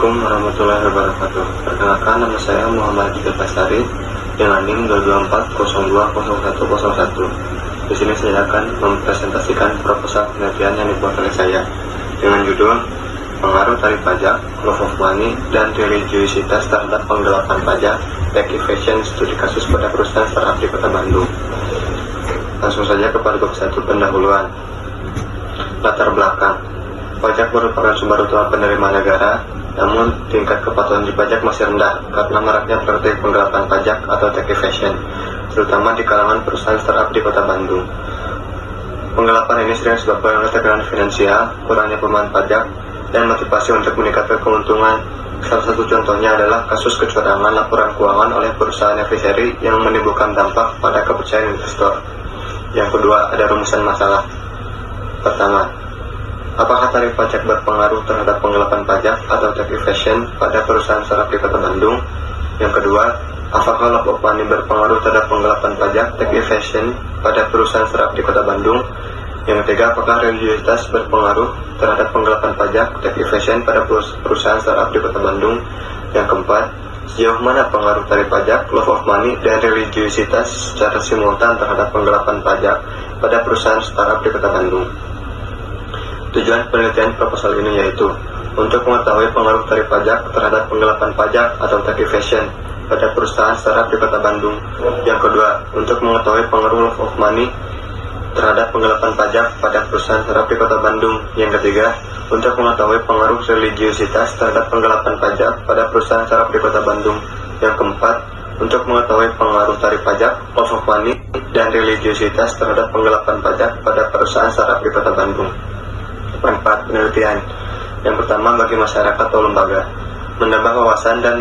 Assalamualaikum warahmatullahi wabarakatuh. Perkenalkan, nama saya Muhammad Jika Pasari dengan NIM 224020101. Di sini saya akan mempresentasikan proposal penelitian yang dibuat oleh saya dengan judul Pengaruh Tarif Pajak, Love of Money, dan Religiositas terhadap Penggelapan Pajak, Tax Evasion Studi Kasus pada Perusahaan Startup di Kota Bandung. Langsung saja kepada bab 1 pendahuluan. Latar belakang. Pajak merupakan sumber utama penerimaan negara, namun tingkat kepatuhan di pajak masih rendah karena maraknya praktik penggelapan pajak atau tax evasion, terutama di kalangan perusahaan startup di Kota Bandung. Penggelapan ini sering disebabkan oleh tekanan finansial, kurangnya pemahaman pajak, dan motivasi untuk meningkatkan keuntungan. Salah satu contohnya adalah kasus kecurangan laporan keuangan oleh perusahaan advisory yang menimbulkan dampak pada kepercayaan investor. Yang kedua, ada rumusan masalah. Pertama, apakah tarif pajak berpengaruh terhadap penggelapan pajak atau tax evasion pada perusahaan startup di Kota Bandung? Yang kedua, apakah love of money berpengaruh terhadap penggelapan pajak, tax evasion pada perusahaan startup di Kota Bandung? Yang ketiga, apakah religiositas berpengaruh terhadap penggelapan pajak, tax evasion pada perusahaan startup di Kota Bandung? Yang keempat, sejauh mana pengaruh tarif pajak, love of money, dan religiositas secara simultan terhadap penggelapan pajak pada perusahaan startup di Kota Bandung? Tujuan penelitian proposal ini yaitu untuk mengetahui pengaruh tarif pajak terhadap penggelapan pajak atau tax evasion pada perusahaan startup di Kota Bandung. Yang kedua, untuk mengetahui pengaruh love of money terhadap penggelapan pajak pada perusahaan startup di Kota Bandung. Yang ketiga, untuk mengetahui pengaruh religiositas terhadap penggelapan pajak pada perusahaan startup di Kota Bandung. Yang keempat, untuk mengetahui pengaruh tarif pajak, love of money, dan religiositas terhadap penggelapan pajak pada perusahaan startup di Kota Bandung. Manfaat penelitian. Yang pertama, bagi masyarakat atau lembaga, menambah wawasan dan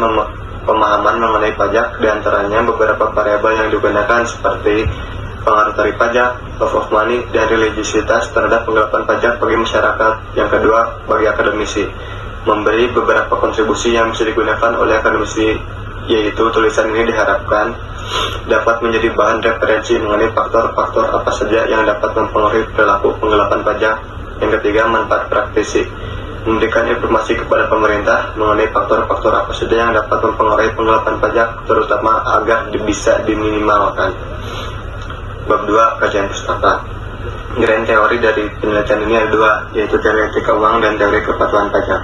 pemahaman mengenai pajak, diantaranya beberapa variabel yang digunakan seperti pengaruh tarif pajak, love of money, dan religiositas terhadap penggelapan pajak bagi masyarakat. Yang kedua, bagi akademisi, memberi beberapa kontribusi yang bisa digunakan oleh akademisi, yaitu tulisan ini diharapkan dapat menjadi bahan referensi mengenai faktor-faktor apa saja yang dapat mempengaruhi perilaku penggelapan pajak. Yang ketiga, manfaat praktisi, memberikan informasi kepada pemerintah mengenai faktor-faktor apa saja yang dapat mempengaruhi penggelapan pajak, terutama agar bisa diminimalkan. Bab 2, kajian pustaka. Grand teori dari penelitian ini ada dua, yaitu teori etika uang dan teori kepatuhan pajak.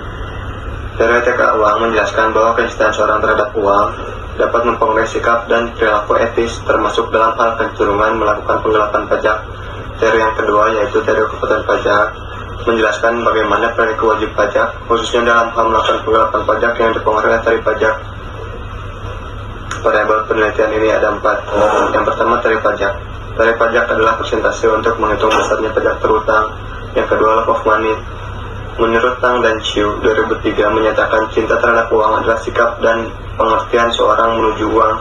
Teori etika uang menjelaskan bahwa keniscayaan seorang terhadap uang dapat mempengaruhi sikap dan perilaku etis, termasuk dalam hal kecenderungan melakukan penggelapan pajak. Teori yang kedua, yaitu teori kepatuhan pajak, menjelaskan bagaimana perilaku wajib pajak, khususnya dalam hal melakukan penggelapan pajak yang dipengaruhi oleh tarif pajak. Variabel penelitian ini ada 4. Yang pertama, tarif pajak. Tarif pajak adalah persentase untuk menghitung besarnya pajak terutang. Yang kedua, love of money. Menurut Tang dan Chiu 2003 menyatakan cinta terhadap uang adalah sikap dan pengertian seorang menuju uang,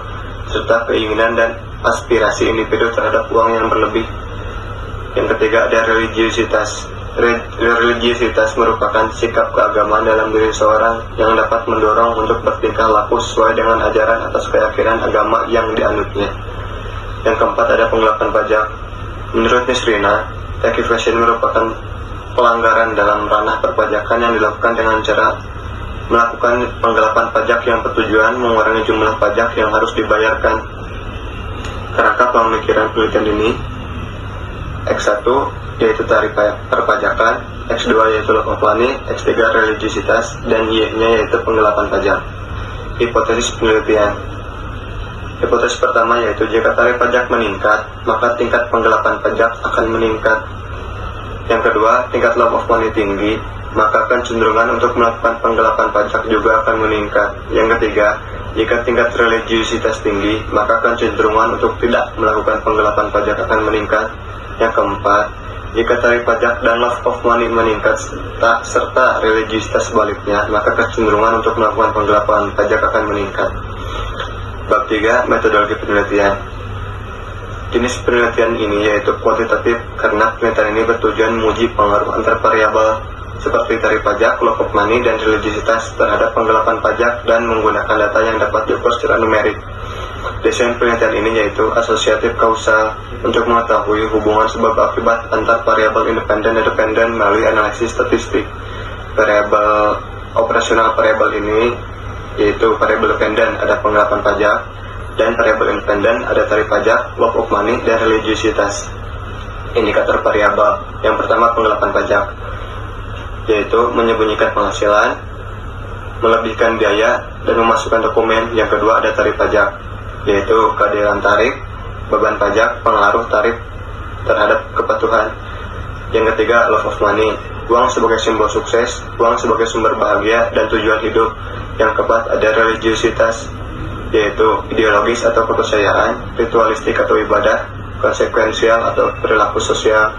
serta keinginan dan aspirasi individu terhadap uang yang berlebih. Yang ketiga, ada religiositas. Religiositas merupakan sikap keagamaan dalam diri seorang yang dapat mendorong untuk bertingkah laku sesuai dengan ajaran atas keyakinan agama yang dianutnya. Yang keempat, ada penggelapan pajak. Menurut Nisrina, tax evasion merupakan pelanggaran dalam ranah perpajakan yang dilakukan dengan cara melakukan penggelapan pajak yang bertujuan mengurangi jumlah pajak yang harus dibayarkan. Kerangka pemikiran penelitian ini, X1 yaitu tarif perpajakan, X2 yaitu love of money, X3 religiositas, dan Y-nya yaitu penggelapan pajak. Hipotesis penelitian. Hipotesis pertama yaitu jika tarif pajak meningkat, maka tingkat penggelapan pajak akan meningkat. Yang kedua, tingkat love of money tinggi, maka kecenderungan untuk melakukan penggelapan pajak juga akan meningkat. Yang ketiga, jika tingkat religiositas tinggi, maka kecenderungan untuk tidak melakukan penggelapan pajak akan meningkat. Yang keempat, jika tarif pajak dan love of money meningkat serta religiositas sebaliknya, maka kecenderungan untuk melakukan penggelapan pajak akan meningkat. Bab 3, metodologi penelitian. Jenis penelitian ini yaitu kuantitatif karena penelitian ini bertujuan menguji pengaruh antar variabel seperti tarif pajak, love of money, dan religiositas terhadap penggelapan pajak dan menggunakan data yang dapat diukur secara numerik. Desain penelitian ini yaitu asosiatif kausal untuk mengetahui hubungan sebab akibat antar variabel independen melalui analisis statistik. Variabel operasional variabel ini yaitu variabel dependent ada penggelapan pajak, dan variabel independent ada tarif pajak, love of money, dan religiositas. Indikator variabel yang pertama penggelapan pajak, yaitu menyembunyikan penghasilan, melebihkan biaya, dan memasukkan dokumen. Yang kedua ada tarif pajak, yaitu keadilan tarif, beban pajak, pengaruh tarif terhadap kepatuhan. Yang ketiga love of money, uang sebagai simbol sukses, uang sebagai sumber bahagia dan tujuan hidup. Yang keempat ada religiositas, yaitu ideologis atau kepercayaan, ritualistik atau ibadah, konsekuensial atau perilaku sosial.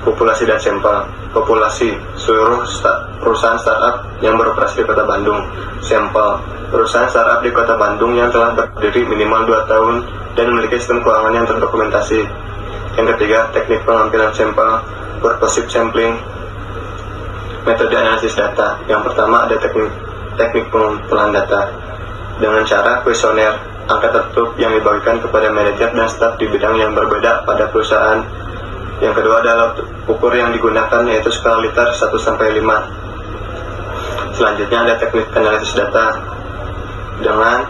Populasi dan sampel. Populasi seluruh perusahaan startup yang beroperasi di Kota Bandung. Sampel perusahaan startup di Kota Bandung yang telah berdiri minimal 2 tahun dan memiliki sistem keuangan yang terdokumentasi. Yang ketiga teknik pengambilan sampel, purposive sampling. Metode analisis data. Yang pertama ada teknik pengumpulan data dengan cara kuesioner, angka tertutup yang dibagikan kepada manajer dan staf di bidang yang berbeda pada perusahaan. Yang kedua adalah ukur yang digunakan yaitu skala liter 1-5. Selanjutnya ada teknik analisis data dengan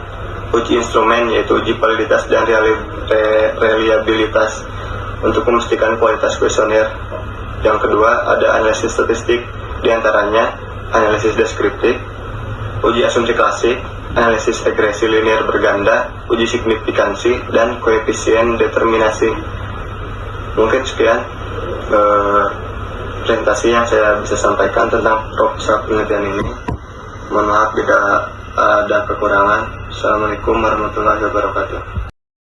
uji instrumen yaitu uji validitas dan reliabilitas untuk memastikan kualitas kuesioner. Yang kedua ada analisis statistik, diantaranya analisis deskriptif, uji asumsi klasik, analisis regresi linear berganda, uji signifikansi, dan koefisien determinasi. Mungkin sekian presentasi yang saya bisa sampaikan tentang proposal penelitian ini. Mohon maaf bila ada kekurangan. Assalamualaikum warahmatullahi wabarakatuh.